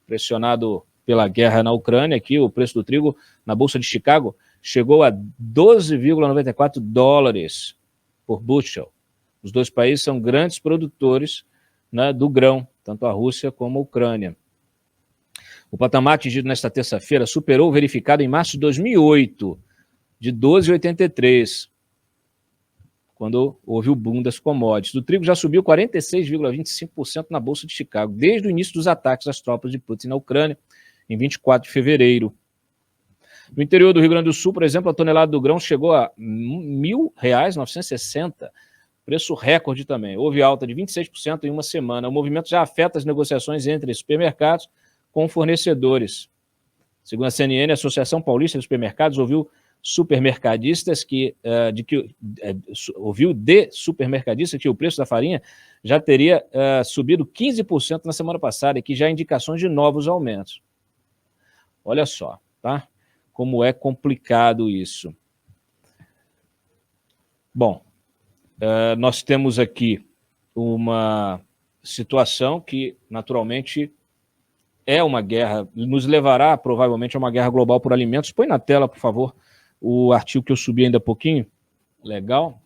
pressionado pela guerra na Ucrânia, aqui o preço do trigo na Bolsa de Chicago chegou a 12,94 dólares por bushel. Os dois países são grandes produtores, né, do grão, tanto a Rússia como a Ucrânia. O patamar atingido nesta terça-feira superou o verificado em março de 2008, de 12,83, quando houve o boom das commodities. O trigo já subiu 46,25% na Bolsa de Chicago, desde o início dos ataques às tropas de Putin na Ucrânia, em 24 de fevereiro. No interior do Rio Grande do Sul, por exemplo, a tonelada do grão chegou a R$ 1.960, preço recorde também. Houve alta de 26% em uma semana. O movimento já afeta as negociações entre supermercados com fornecedores. Segundo a CNN, a Associação Paulista de Supermercados ouviu supermercadistas que o preço da farinha já teria subido 15% na semana passada e que já há indicações de novos aumentos. Olha só, tá? Como é complicado isso. Bom, nós temos aqui uma situação que, naturalmente, é uma guerra, nos levará provavelmente a uma guerra global por alimentos. Põe na tela, por favor, o artigo que eu subi ainda há pouquinho. Legal.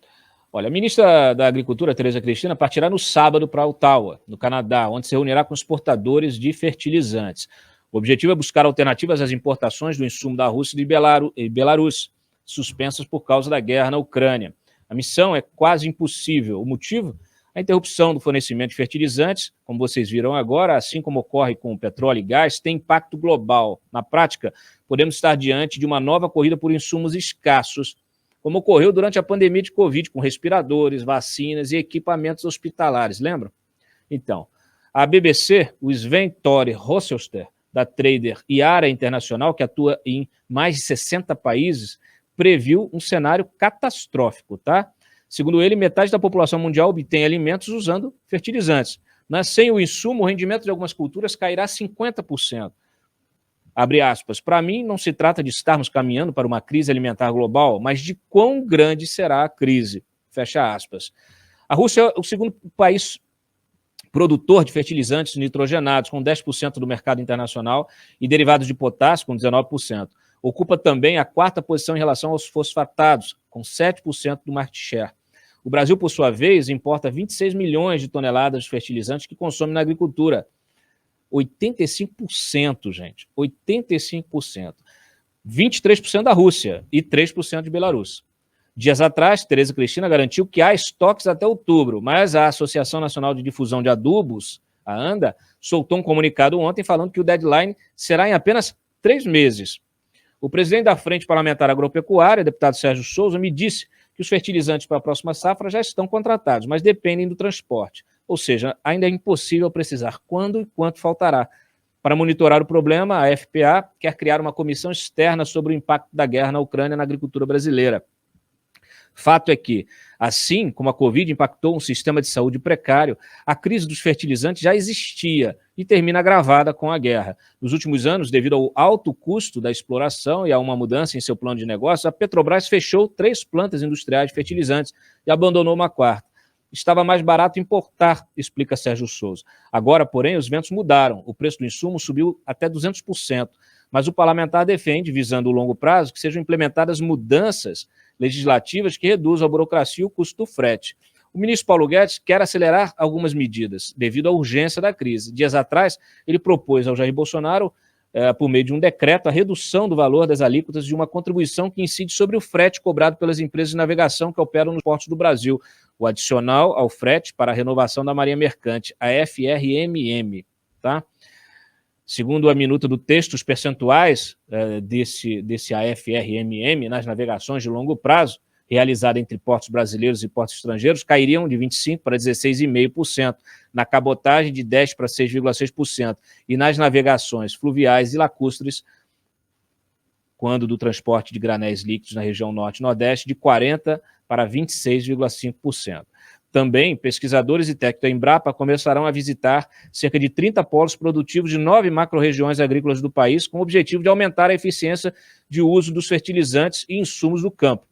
Olha, a ministra da Agricultura, Tereza Cristina, partirá no sábado para Ottawa, no Canadá, onde se reunirá com exportadores de fertilizantes. O objetivo é buscar alternativas às importações do insumo da Rússia e Belarus, suspensas por causa da guerra na Ucrânia. A missão é quase impossível. O motivo? A interrupção do fornecimento de fertilizantes, como vocês viram agora, assim como ocorre com o petróleo e gás, tem impacto global. Na prática, podemos estar diante de uma nova corrida por insumos escassos, como ocorreu durante a pandemia de Covid, com respiradores, vacinas e equipamentos hospitalares, lembram? Então, a BBC, o Sven Tore Rosselster, da Trader Yara Internacional, que atua em mais de 60 países, previu um cenário catastrófico, tá? Segundo ele, metade da população mundial obtém alimentos usando fertilizantes. Mas sem o insumo, o rendimento de algumas culturas cairá 50%. Abre aspas. Para mim, não se trata de estarmos caminhando para uma crise alimentar global, mas de quão grande será a crise. Fecha aspas. A Rússia é o segundo país produtor de fertilizantes nitrogenados, com 10% do mercado internacional, e derivados de potássio, com 19%. Ocupa também a quarta posição em relação aos fosfatados, com 7% do market share. O Brasil, por sua vez, importa 26 milhões de toneladas de fertilizantes que consome na agricultura. 85%, gente. 85%. 23% da Rússia e 3% de Belarus. Dias atrás, Tereza Cristina garantiu que há estoques até outubro, mas a Associação Nacional de Difusão de Adubos, a ANDA, soltou um comunicado ontem falando que o deadline será em apenas 3 meses. O presidente da Frente Parlamentar Agropecuária, deputado Sérgio Souza, me disse que os fertilizantes para a próxima safra já estão contratados, mas dependem do transporte. Ou seja, ainda é impossível precisar quando e quanto faltará. Para monitorar o problema, a FPA quer criar uma comissão externa sobre o impacto da guerra na Ucrânia na agricultura brasileira. Fato é que, assim como a Covid impactou um sistema de saúde precário, a crise dos fertilizantes já existia e termina agravada com a guerra. Nos últimos anos, devido ao alto custo da exploração e a uma mudança em seu plano de negócio, a Petrobras fechou 3 plantas industriais de fertilizantes e abandonou uma 4ª. Estava mais barato importar, explica Sérgio Souza. Agora, porém, os ventos mudaram. O preço do insumo subiu até 200%. Mas o parlamentar defende, visando o longo prazo, que sejam implementadas mudanças legislativas que reduzam a burocracia e o custo do frete. O ministro Paulo Guedes quer acelerar algumas medidas, devido à urgência da crise. Dias atrás, ele propôs ao Jair Bolsonaro, por meio de um decreto, a redução do valor das alíquotas de uma contribuição que incide sobre o frete cobrado pelas empresas de navegação que operam nos portos do Brasil, o adicional ao frete para a renovação da Marinha Mercante, a FRMM, tá? Segundo a minuta do texto, os percentuais desse AFRMM nas navegações de longo prazo, realizada entre portos brasileiros e portos estrangeiros, cairiam de 25% para 16,5%, na cabotagem de 10% para 6,6%, e nas navegações fluviais e lacustres, quando do transporte de granéis líquidos na região norte e nordeste, de 40% para 26,5%. Também, pesquisadores e técnicos da Embrapa começarão a visitar cerca de 30 polos produtivos de 9 macro-regiões agrícolas do país, com o objetivo de aumentar a eficiência de uso dos fertilizantes e insumos do campo.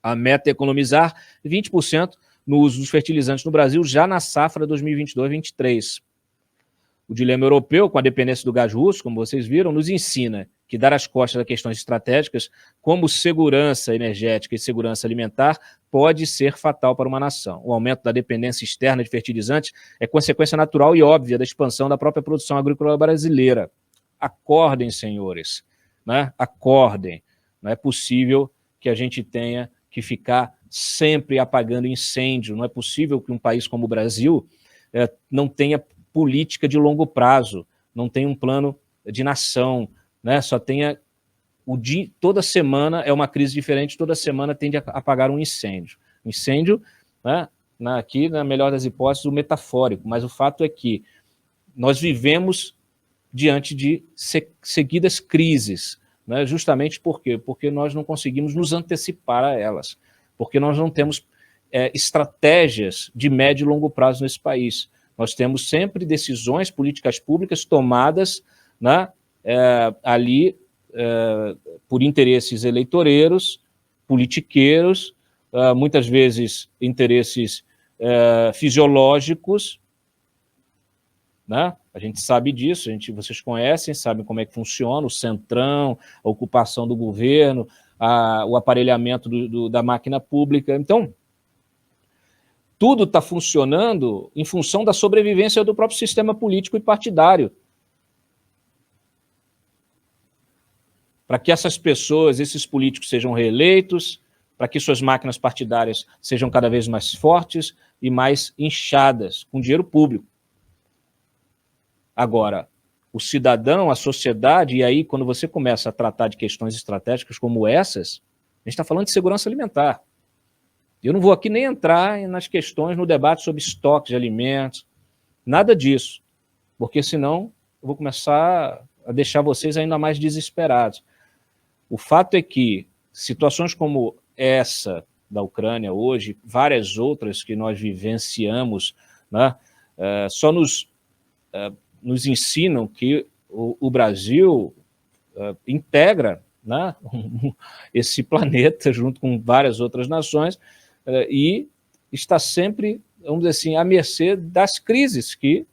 A meta é economizar 20% no uso dos fertilizantes no Brasil já na safra 2022-23. O dilema europeu, com a dependência do gás russo, como vocês viram, nos ensina que dar as costas a questões estratégicas, como segurança energética e segurança alimentar, pode ser fatal para uma nação. O aumento da dependência externa de fertilizantes é consequência natural e óbvia da expansão da própria produção agrícola brasileira. Acordem, senhores, né? Acordem. Não é possível que a gente tenha que ficar sempre apagando incêndio. Não é possível que um país como o Brasil não tenha política de longo prazo, não tenha um plano de nação, né? Só tenha toda semana é uma crise diferente, toda semana tende a apagar um incêndio. Incêndio, né? Aqui, na melhor das hipóteses, o metafórico, mas o fato é que nós vivemos diante de seguidas crises, né? Justamente por quê? Porque nós não conseguimos nos antecipar a elas, porque nós não temos estratégias de médio e longo prazo nesse país. Nós temos sempre decisões, políticas públicas tomadas, né, ali por interesses eleitoreiros, politiqueiros, muitas vezes interesses fisiológicos, né? A gente sabe disso, vocês conhecem, sabem como é que funciona, o centrão, a ocupação do governo, o aparelhamento da máquina pública. Então, tudo está funcionando em função da sobrevivência do próprio sistema político e partidário. Para que essas pessoas, esses políticos sejam reeleitos, para que suas máquinas partidárias sejam cada vez mais fortes e mais inchadas, com dinheiro público. Agora, o cidadão, a sociedade, e aí quando você começa a tratar de questões estratégicas como essas, a gente está falando de segurança alimentar. Eu não vou aqui nem entrar nas questões, no debate sobre estoques de alimentos, nada disso, porque senão eu vou começar a deixar vocês ainda mais desesperados. O fato é que situações como essa da Ucrânia hoje, várias outras que nós vivenciamos, né, só nos ensinam que o Brasil integra, né, esse planeta junto com várias outras nações, e está sempre, vamos dizer assim, à mercê das crises que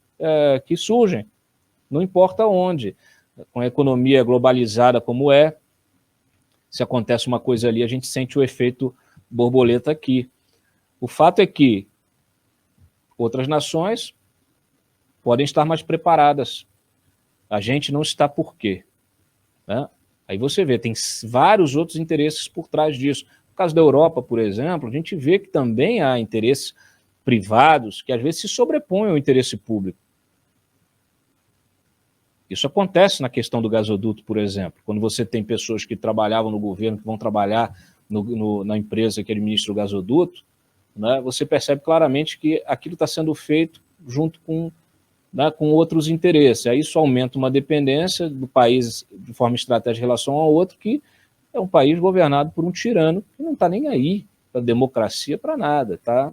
surgem, não importa onde. Com a economia globalizada como se acontece uma coisa ali, a gente sente o efeito borboleta aqui. O fato é que outras nações podem estar mais preparadas. A gente não está por quê? Né? Aí você vê, tem vários outros interesses por trás disso. No caso da Europa, por exemplo, a gente vê que também há interesses privados que às vezes se sobrepõem ao interesse público. Isso acontece na questão do gasoduto, por exemplo, quando você tem pessoas que trabalhavam no governo, que vão trabalhar na empresa que administra o gasoduto, né, você percebe claramente que aquilo está sendo feito junto com outros interesses. Aí isso aumenta uma dependência do país de forma estratégica em relação ao outro, que é um país governado por um tirano que não está nem aí para democracia, para nada. Tá?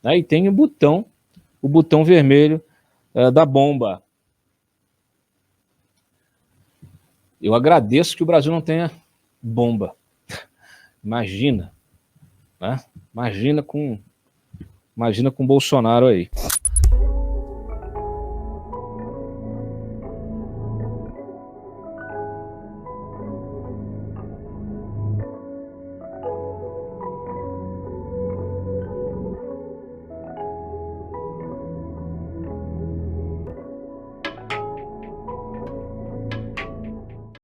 E tem o botão vermelho da bomba. Eu agradeço que o Brasil não tenha bomba. Imagina, né? Imagina com Bolsonaro aí.